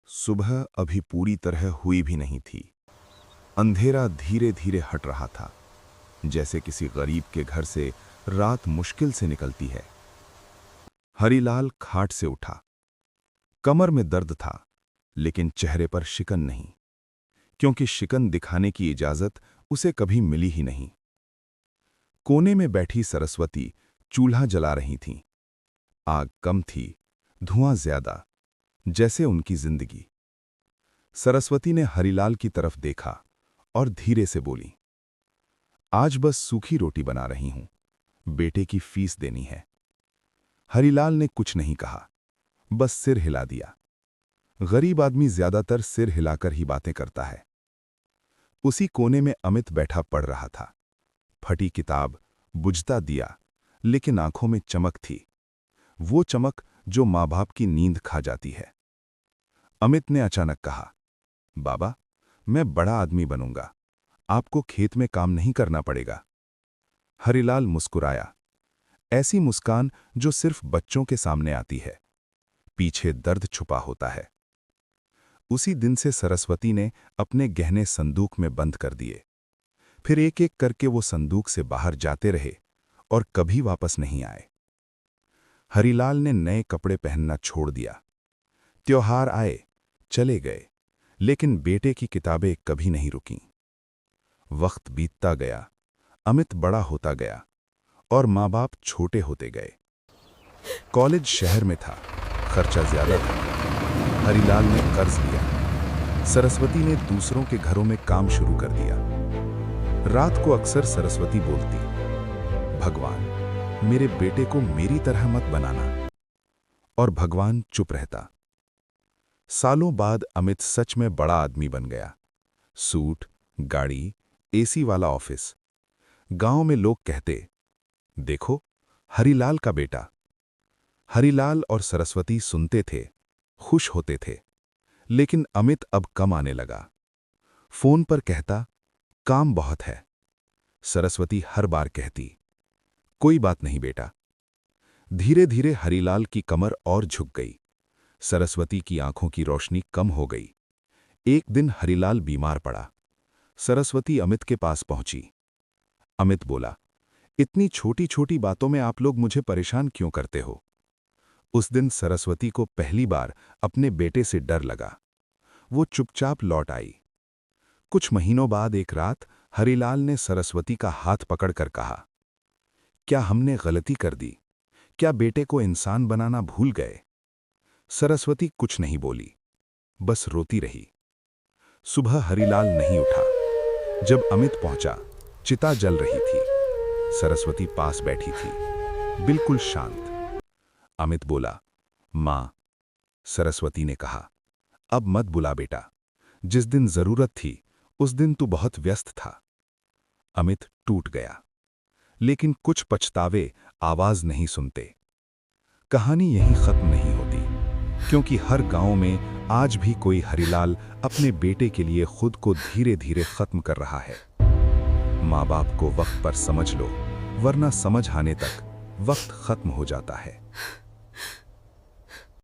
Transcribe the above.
सुबह अभी पूरी तरह हुई भी नहीं थी। अंधेरा धीरे धीरे हट रहा था, जैसे किसी गरीब के घर से रात मुश्किल से निकलती है। हरिलाल खाट से उठा। कमर में दर्द था, लेकिन चेहरे पर शिकन नहीं, क्योंकि शिकन दिखाने की इजाजत उसे कभी मिली ही नहीं। कोने में बैठी सरस्वती चूल्हा जला रही थीं। आग कम थी, धुआं ज्यादा, जैसे उनकी जिंदगी। सरस्वती ने हरिलाल की तरफ देखा और धीरे से बोली, आज बस सूखी रोटी बना रही हूं, बेटे की फीस देनी है। हरिलाल ने कुछ नहीं कहा, बस सिर हिला दिया। गरीब आदमी ज्यादातर सिर हिलाकर ही बातें करता है। उसी कोने में अमित बैठा पढ़ रहा था। फटी किताब, बुझता दिया, लेकिन आंखों में चमक थी, वो चमक जो माँ बाप की नींद खा जाती है। अमित ने अचानक कहा, बाबा, मैं बड़ा आदमी बनूंगा, आपको खेत में काम नहीं करना पड़ेगा। हरिलाल मुस्कुराया, ऐसी मुस्कान जो सिर्फ बच्चों के सामने आती है, पीछे दर्द छुपा होता है। उसी दिन से सरस्वती ने अपने गहने संदूक में बंद कर दिए। फिर एक एक करके वो संदूक से बाहर जाते रहे और कभी वापस नहीं आए। हरिलाल ने नए कपड़े पहनना छोड़ दिया। त्योहार आए, चले गए, लेकिन बेटे की किताबें कभी नहीं रुकीं। वक्त बीतता गया, अमित बड़ा होता गया और माँ बाप छोटे होते गए। कॉलेज शहर में था, खर्चा ज्यादा था। हरिलाल ने कर्ज लिया। सरस्वती ने दूसरों के घरों में काम शुरू कर दिया। रात को अक्सर सरस्वती बोलती, भगवान, मेरे बेटे को मेरी तरह मत बनाना। और भगवान चुप रहता। सालों बाद अमित सच में बड़ा आदमी बन गया। सूट, गाड़ी, एसी वाला ऑफिस। गांव में लोग कहते, देखो, हरिलाल का बेटा। हरिलाल और सरस्वती सुनते थे, खुश होते थे। लेकिन अमित अब कम आने लगा। फोन पर कहता, काम बहुत है। सरस्वती हर बार कहती, कोई बात नहीं बेटा। धीरे धीरे हरिलाल की कमर और झुक गई। सरस्वती की आंखों की रोशनी कम हो गई। एक दिन हरिलाल बीमार पड़ा। सरस्वती अमित के पास पहुंची। अमित बोला, इतनी छोटी छोटी बातों में आप लोग मुझे परेशान क्यों करते हो? उस दिन सरस्वती को पहली बार अपने बेटे से डर लगा। वो चुपचाप लौट आई। कुछ महीनों बाद एक रात हरिलाल ने सरस्वती का हाथ पकड़कर कहा, क्या हमने गलती कर दी? क्या बेटे को इंसान बनाना भूल गए? सरस्वती कुछ नहीं बोली, बस रोती रही। सुबह हरिलाल नहीं उठा। जब अमित पहुंचा, चिता जल रही थी। सरस्वती पास बैठी थी, बिल्कुल शांत। अमित बोला, मां। सरस्वती ने कहा, अब मत बुला बेटा, जिस दिन जरूरत थी उस दिन तू बहुत व्यस्त था। अमित टूट गया, लेकिन कुछ पछतावे आवाज नहीं सुनते। कहानी यहीं खत्म नहीं होती, क्योंकि हर गांव में आज भी कोई हरिलाल अपने बेटे के लिए खुद को धीरे धीरे खत्म कर रहा है। माँ बाप को वक्त पर समझ लो, वरना समझ आने तक वक्त खत्म हो जाता है।